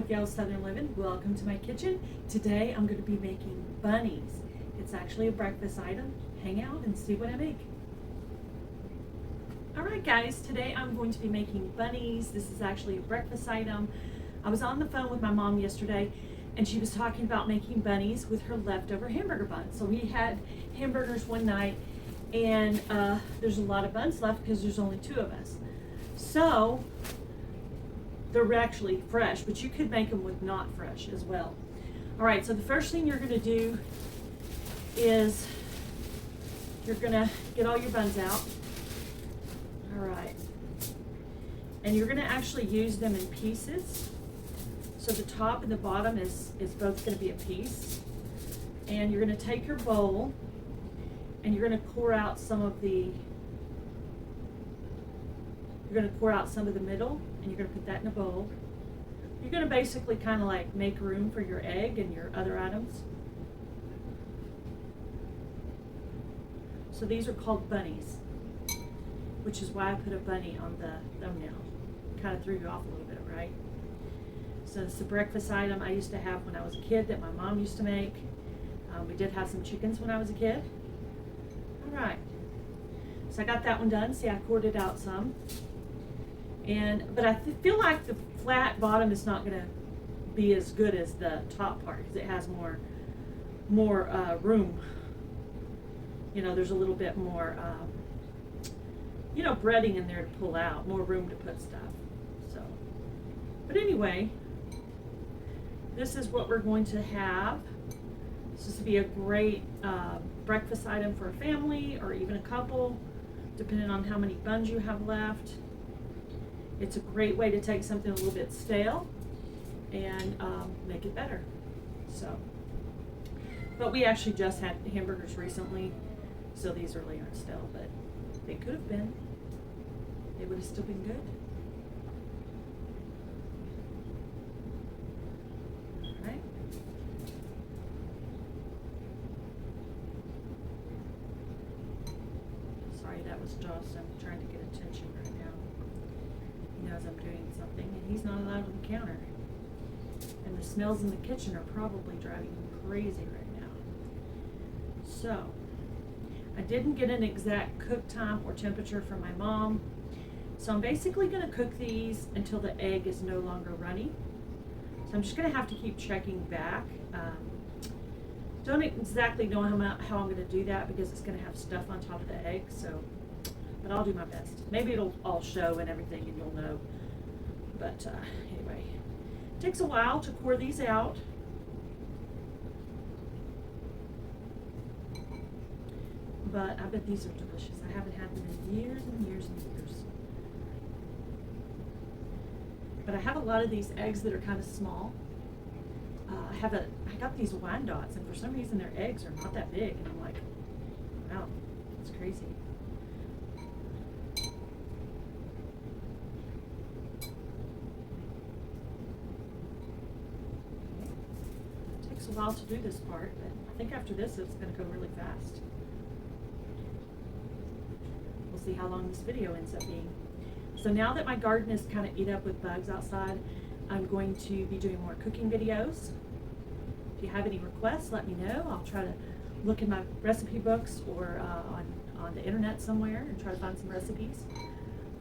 with Gail Southern Living. Welcome to my kitchen. Today I'm going to be making bunnies. It's actually a breakfast item. Hang out and see what I make. Alright guys, today I'm going to be making bunnies. This is actually a breakfast item. I was on the phone with my mom yesterday and she was talking about making bunnies with her leftover hamburger buns. So we had hamburgers one night and there's a lot of buns left because there's only 2 of us. So they're actually fresh, but you could make them with not fresh as well. All right, so the first thing you're gonna do is you're gonna get all your buns out. All right, and you're gonna actually use them in pieces. So the top and the bottom is both gonna be a piece. And you're gonna take your bowl and you're gonna pour out some of the middle, and you're going to put that in a bowl. You're going to basically kind of like make room for your egg and your other items. So these are called bunnies, which is why I put a bunny on the thumbnail. Kind of threw you off a little bit, right? So it's a breakfast item I used to have when I was a kid that my mom used to make. We did have some chickens when I was a kid. All right. So I got that one done. See, I poured it out some. But I feel like the flat bottom is not going to be as good as the top part because it has more room. You know, there's a little bit more, breading in there to pull out, more room to put stuff. So, but anyway, this is what we're going to have. This is to be a great breakfast item for a family or even a couple, depending on how many buns you have left. It's a great way to take something a little bit stale and make it better. So, but we actually just had hamburgers recently, so these really aren't stale, but they could have been. They would have still been good. All right. Sorry, that was Joss. I'm trying to get attention right now. He knows I'm doing something and he's not allowed on the counter. And the smells in the kitchen are probably driving him crazy right now. So, I didn't get an exact cook time or temperature from my mom. So I'm basically going to cook these until the egg is no longer runny. So I'm just going to have to keep checking back. Don't exactly know how I'm going to do that because it's going to have stuff on top of the egg. So, but I'll do my best. Maybe it'll all show and everything and you'll know. But anyway, it takes a while to pour these out. But I bet these are delicious. I haven't had them in years and years and years. But I have a lot of these eggs that are kind of small. I got these Wyandottes, and for some reason their eggs are not that big, and I'm like, wow, it's crazy. It takes a while to do this part, but I think after this it's going to go really fast. We'll see how long this video ends up being. So now that my garden is kind of eat up with bugs outside, I'm going to be doing more cooking videos. If you have any requests, let me know. I'll try to look in my recipe books or on the internet somewhere and try to find some recipes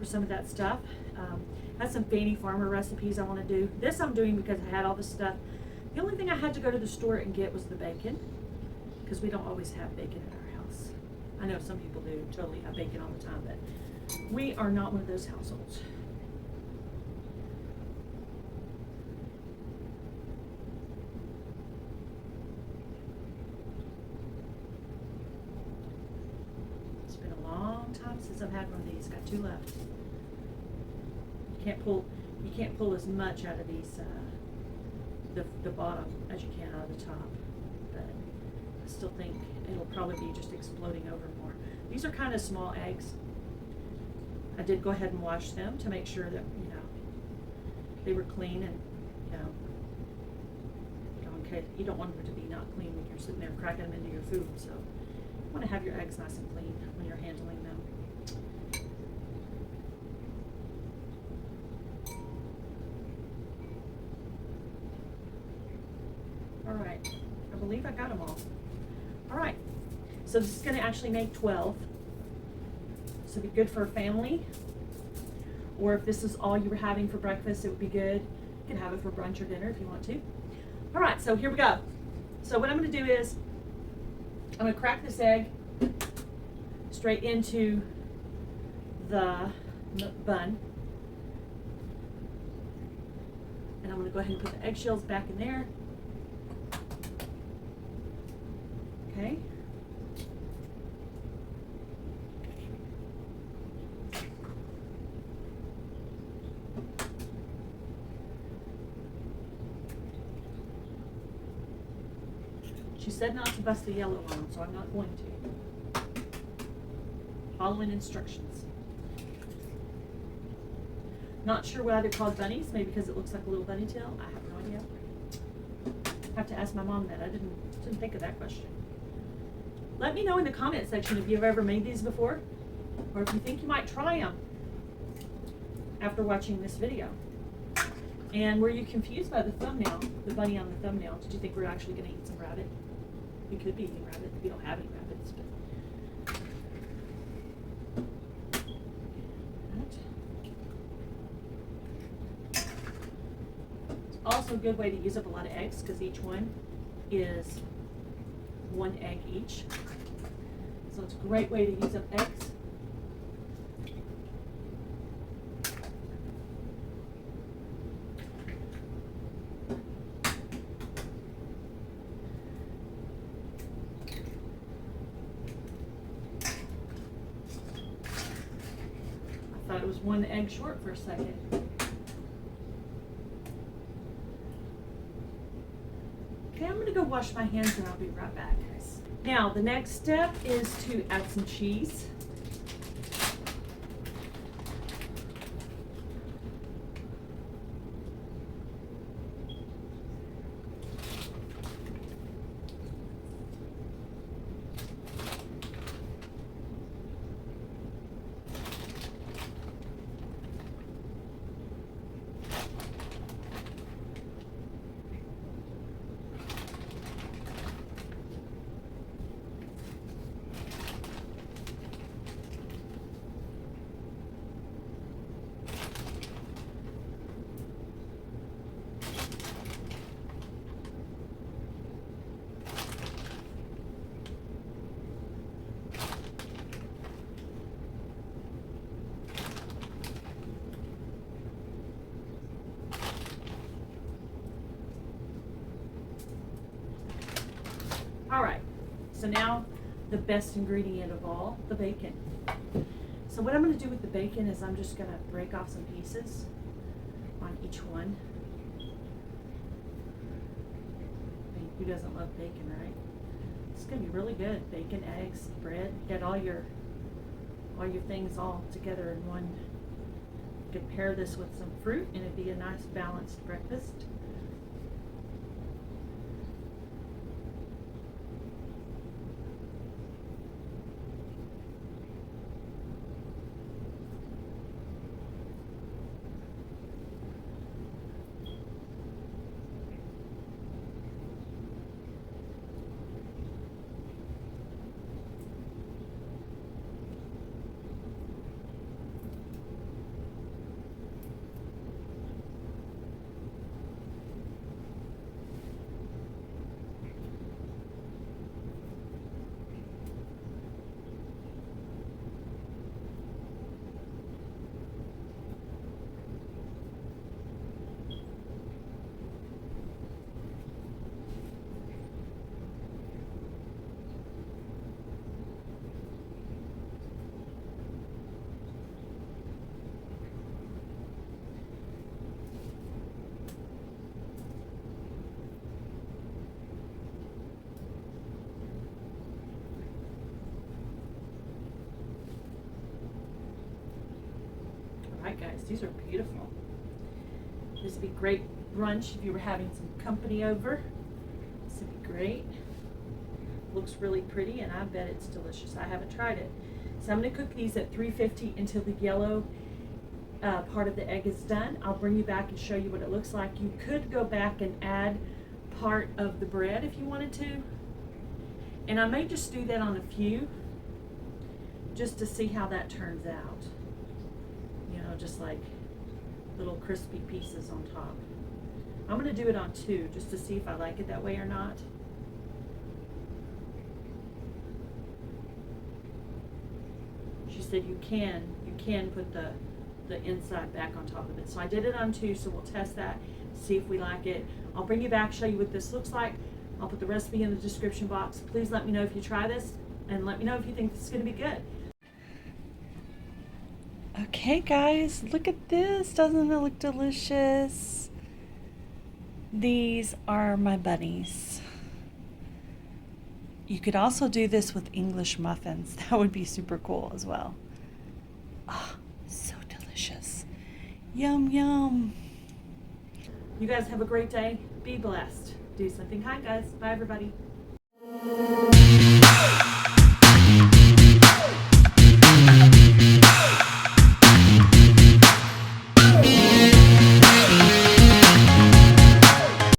for some of that stuff. I have some Fanny Farmer recipes I want to do. This I'm doing because I had all this stuff. The only thing I had to go to the store and get was the bacon, because we don't always have bacon at our house. I know some people do totally have bacon all the time, but we are not one of those households. It's been a long time since I've had one of these. Got 2 left. You can't pull as much out of these the bottom as you can out of the top. But I still think it'll probably be just exploding over more. These are kind of small eggs. I did go ahead and wash them to make sure that, they were clean and, okay, you don't want them to be not clean when you're sitting there cracking them into your food. So you want to have your eggs nice and clean when you're handling them. All right, I believe I got them all. All right, so this is gonna actually make 12. So it'd be good for a family. Or if this is all you were having for breakfast, it would be good. You can have it for brunch or dinner if you want to. All right, so here we go. So what I'm gonna do is, I'm gonna crack this egg straight into the bun. And I'm gonna go ahead and put the eggshells back in there. Okay. She said not to bust the yellow on them, so I'm not going to. Following instructions. Not sure why they're called bunnies, maybe because it looks like a little bunny tail. I have no idea. I have to ask my mom that. I didn't think of that question. Let me know in the comment section if you've ever made these before, or if you think you might try them after watching this video. And were you confused by the thumbnail, the bunny on the thumbnail? Did you think we were actually going to eat some rabbit? We could be eating rabbit. We don't have any rabbits, but. It's also a good way to use up a lot of eggs because each one is 1 egg each. So it's a great way to use up eggs. I thought it was 1 egg short for a second. Okay, I'm gonna go wash my hands and I'll be right back, guys. Now, the next step is to add some cheese. All right, so now the best ingredient of all, the bacon. So what I'm gonna do with the bacon is I'm just gonna break off some pieces on each one. I mean, who doesn't love bacon, right? It's gonna be really good. Bacon, eggs, bread, get all your things all together in one. You could pair this with some fruit and it'd be a nice balanced breakfast. Alright guys, these are beautiful. This would be great brunch if you were having some company over. This would be great. Looks really pretty and I bet it's delicious. I haven't tried it. So I'm going to cook these at 350 until the yellow part of the egg is done. I'll bring you back and show you what it looks like. You could go back and add part of the bread if you wanted to. And I may just do that on a few, just to see how that turns out. You know, just like little crispy pieces on top. I'm going to do it on 2 just to see if I like it that way or not. She said you can put the inside back on top of it. So I did it on 2, so we'll test that, see if we like it. I'll bring you back, show you what this looks like. I'll put the recipe in the description box. Please let me know if you try this, and let me know if you think this is going to be good. Okay guys, look at this. Doesn't it look delicious? These are my bunnies. You could also do this with English muffins. That would be super cool as well. Ah, so delicious. Yum, yum. You guys have a great day. Be blessed. Do something kind, guys. Bye, everybody.